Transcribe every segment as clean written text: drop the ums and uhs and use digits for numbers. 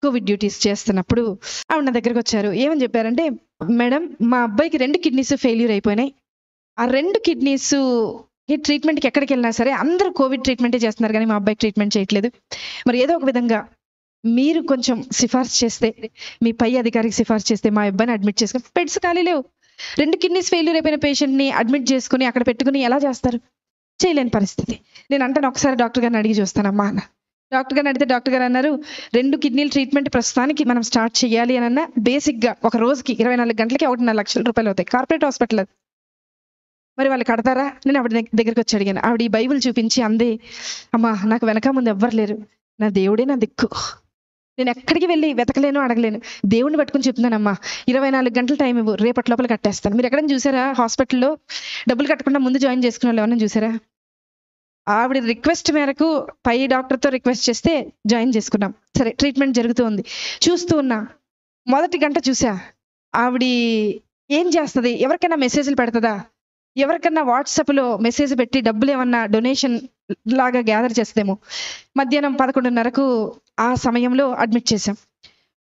Covid duties చేస్తున్నప్పుడు ఆవిడ నా దగ్గరకు వచ్చారు. ఏమని చెప్పారంటే, మేడం మా అబ్బాయికి 2 కిడ్నీస్ ఫెయిల్యూర్ అయిపోయినాయి. ఆ 2 కిడ్నీస్ ట్రీట్మెంట్కి ఎక్కడికి వెళ్ళినా సరే అందరూ కోవిడ్ ట్రీట్మెంటే చేస్తున్నారు, కానీ మా అబ్బాయికి ట్రీట్మెంట్ చేయట్లేదు. మరి ఏదో ఒక విధంగా మీరు కొంచెం సిఫార్సు చేస్తే, మీ పై అధికారికి సిఫార్సు చేస్తే మా అబ్బాయిని అడ్మిట్ చేసుకుని, బెడ్స్ ఖాళీ లేవు. 2 కిడ్నీస్ ఫెయిల్యూర్ అయిపోయిన పేషెంట్ని అడ్మిట్ చేసుకుని అక్కడ పెట్టుకుని ఎలా చేస్తారు? చేయలేని పరిస్థితి. నేను అంటాను, ఒకసారి డాక్టర్ గారిని అడిగి చూస్తానమ్మా అన్న. డాక్టర్ గారిని అడిగితే డాక్టర్ గారు అన్నారు, 2 కిడ్నీల ట్రీట్మెంట్ ప్రస్తుతానికి మనం స్టార్ట్ చేయాలి అని అన్న బేసిక్గా ఒక రోజుకి 24 గంటలకి 1.5 లక్షల రూపాయలు అవుతాయి. కార్పొరేట్ హాస్పిటల్ అది. మరి వాళ్ళు కడతారా? నేను ఆవిడ దగ్గరికి వచ్చి అడిగాను. ఆవిడ ఈ బైబిల్ చూపించి అందే, అమ్మా నాకు వెనక ముందు ఎవ్వరు లేరు, నా దేవుడే నా దిక్కు, నేను ఎక్కడికి వెళ్ళి వెతకలేను, అడగలేను, దేవుడిని పట్టుకుని చెప్తున్నానమ్మా, 24 గంటల టైం ఇవ్వు, రేపటి లోపల కట్టేస్తాను. మీరు ఎక్కడైనా చూసారా హాస్పిటల్లో డబ్బులు కట్టకుండా ముందు జాయిన్ చేసుకున్న వాళ్ళు ఎవరైనా చూసారా? ఆవిడ రిక్వెస్ట్ మేరకు పై డాక్టర్తో రిక్వెస్ట్ చేస్తే జాయిన్ చేసుకున్నాం. సరే, ట్రీట్మెంట్ జరుగుతూ ఉంది. చూస్తూ ఉన్నా, మొదటి గంట చూసా, ఆవిడ ఏం చేస్తుంది, ఎవరికైనా మెసేజ్లు పెడుతుందా, ఎవరికన్నా వాట్సాప్లో మెసేజ్ పెట్టి డబ్బులు ఏమన్నా డొనేషన్ లాగా గ్యాదర్ చేస్తేమో. మధ్యాహ్నం 11:30కు ఆ సమయంలో అడ్మిట్ చేశాం.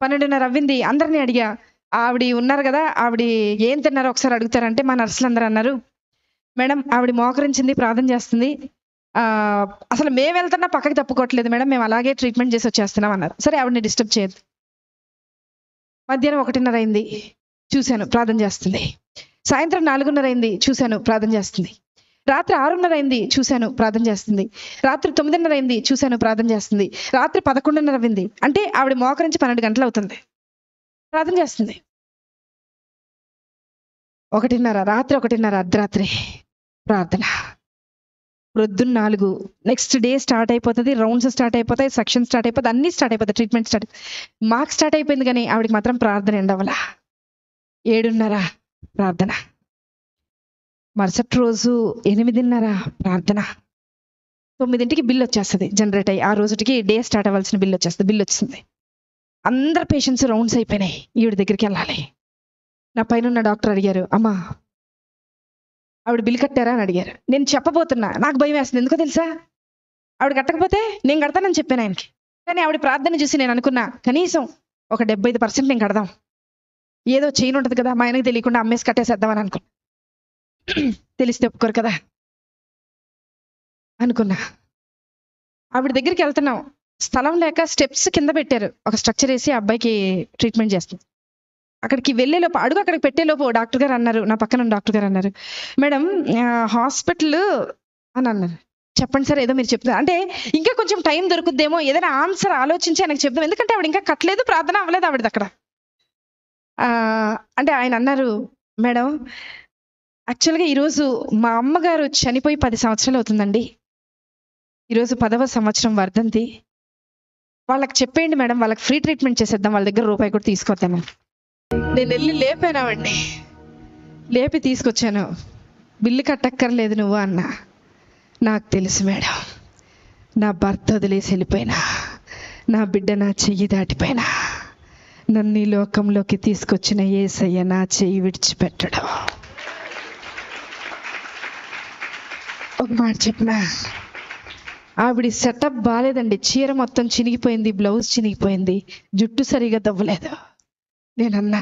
12:30 అవ్వింది. అందరినీ అడిగా, ఆవిడ ఉన్నారు కదా, ఆవిడ ఏం తిన్నారో ఒకసారి అడుగుతారంటే మా నర్సులు అందరూ అన్నారు, మేడం ఆవిడ మోకరించింది, ప్రార్థన చేస్తుంది, అసలు మేము వెళ్తున్నా పక్కకి తప్పుకోవట్లేదు మేడం, మేము అలాగే ట్రీట్మెంట్ చేసి వచ్చేస్తున్నాం అన్నారు. సరే, ఆవిడని డిస్టర్బ్ చేయొద్దు. మధ్యాహ్నం 1:30 అయింది, చూశాను ప్రార్థన చేస్తుంది. సాయంత్రం 4:30 అయింది, చూశాను ప్రార్థన చేస్తుంది. రాత్రి 6:30 అయింది, చూశాను ప్రార్థన చేస్తుంది. రాత్రి 9:30 అయింది, చూశాను ప్రార్థన చేస్తుంది. రాత్రి 11:30 అయింది. అంటే ఆవిడ మోకరించి 12 గంటలు అవుతుంది, ప్రార్థన చేస్తుంది. 1:30 రాత్రి, 1:30 అర్ధరాత్రి ప్రార్థన. ప్రొద్దున్న 4 నెక్స్ట్ డే స్టార్ట్ అయిపోతుంది, రౌండ్స్ స్టార్ట్ అయిపోతాయి, సెక్షన్ స్టార్ట్ అయిపోతుంది, అన్నీ స్టార్ట్ అయిపోతాయి, ట్రీట్మెంట్ స్టార్ట్. మాకు స్టార్ట్ అయిపోయింది, కానీ ఆవిడకి మాత్రం ప్రార్థన ఎండవల. 7:30 ప్రార్థన. మరుసటి రోజు 8:30 ప్రార్థన. 9ంటికి బిల్ వచ్చేస్తుంది, జనరేట్ అయ్యి ఆ రోజుకి డే స్టార్ట్ అవ్వాల్సిన బిల్ వచ్చేస్తుంది. బిల్ వచ్చింది, అందరు పేషెంట్స్ రౌండ్స్ అయిపోయినాయి, ఈవిడ దగ్గరికి వెళ్ళాలి. నా పైన డాక్టర్ అడిగారు, అమ్మా ఆవిడ బిల్ కట్టారా అని అడిగారు. నేను చెప్పబోతున్నా, నాకు భయం వేస్తుంది. ఎందుకో తెలుసా, ఆవిడ కట్టకపోతే నేను కడతానని చెప్పాను ఆయనకి. కానీ ఆవిడ ప్రార్థన చూసి నేను అనుకున్నా, కనీసం ఒక 75% నేను కడదాం, ఏదో చైన్ ఉంటుంది కదా, మా ఆయనకి తెలియకుండా అమ్మేసి కట్టేసేద్దామని అనుకున్నా. తెలిస్తే ఒప్పుకోరు కదా అనుకున్నా. ఆవిడ దగ్గరికి వెళ్తున్నాం, స్థలం లేక స్టెప్స్ కింద పెట్టారు, ఒక స్ట్రక్చర్ వేసి అబ్బాయికి ట్రీట్మెంట్ చేస్తుంది. అక్కడికి వెళ్ళేలోపు, అడుగు అక్కడికి పెట్టేలోపు డాక్టర్ గారు అన్నారు, నా పక్కన డాక్టర్ గారు అన్నారు, మేడం హాస్పిటల్ అని అన్నారు. చెప్పండి సార్, ఏదో మీరు చెప్తున్నారు అంటే ఇంకా కొంచెం టైం దొరుకుద్దేమో, ఏదైనా ఆన్సర్ ఆలోచించి ఆయనకు చెప్దాం, ఎందుకంటే ఆవిడ ఇంకా కట్టలేదు, ప్రార్థన అవ్వలేదు ఆవిడది అక్కడ. అంటే ఆయన అన్నారు, మేడం యాక్చువల్గా ఈరోజు మా అమ్మగారు చనిపోయి 10 సంవత్సరాలు అవుతుందండి, ఈరోజు 10వ సంవత్సరం వర్ధంతి. వాళ్ళకి చెప్పేయండి మేడం, వాళ్ళకి ఫ్రీ ట్రీట్మెంట్ చేసేద్దాం, వాళ్ళ దగ్గర రూపాయి కూడా తీసుకొద్దాము. నేను వెళ్ళి లేపానావండి, లేపి తీసుకొచ్చాను. బిల్లు కట్టక్కర్లేదు నువ్వు అన్నా. నాకు తెలుసు మేడం, నా భర్త వదిలేసి వెళ్ళిపోయినా, నా బిడ్డ నా చెయ్యి దాటిపోయినా, నన్ను ఈ లోకంలోకి తీసుకొచ్చిన యేసయ్య నా చెయ్యి విడిచిపెట్టడం. ఒక మాట చెప్పనా, ఆవిడ సెటప్ బాగాలేదండి, చీర మొత్తం చినిగిపోయింది, బ్లౌజ్ చినిగిపోయింది, జుట్టు సరిగా దవ్వలేదు. నేనన్నా,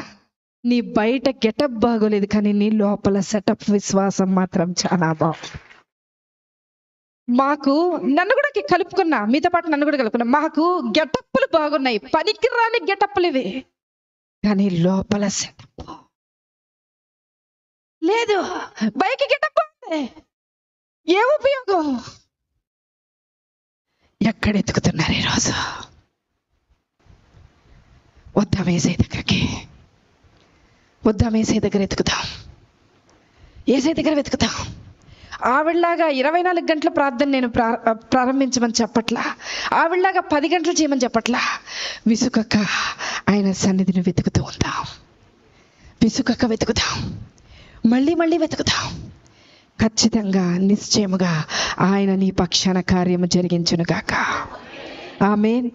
నీ బయట గెటప్ బాగోలేదు, కానీ నీ లోపల సెటప్ విశ్వాసం మాత్రం చాలా బాగుంది. మాకు నన్ను కూడా కలుపుకున్నా, మీతో పాటు నన్ను కూడా కలుపుకున్నా, మాకు గెటప్పులు బాగున్నాయి, పనికి రాని గెటప్పులు ఇవి, కానీ లోపల సెటప్ లేదు. బయకి గెటప్ ఏ ఉపయోగం? ఎక్కడ ఎత్తుకుతున్నారు ఈరోజు? వద్దాం ఏసై దగ్గరికి, వద్దాం ఏసై దగ్గర ఎత్తుకుతాం, ఏసై దగ్గర వెతుకుతాం. ఆవిడలాగా 24 గంటల ప్రార్థన నేను ప్రారంభించమని చెప్పట్లా, ఆవిడలాగా 10 గంటలు చేయమని చెప్పట్లా. విసుకక్క ఆయన సన్నిధిని వెతుకుతూ ఉందాం, విసుకక్క వెతుకుతాం, మళ్ళీ మళ్ళీ వెతుకుతాం. ఖచ్చితంగా నిశ్చయముగా ఆయన నీ పక్షాన కార్యము జరిగించునుగాక. ఆమేన్.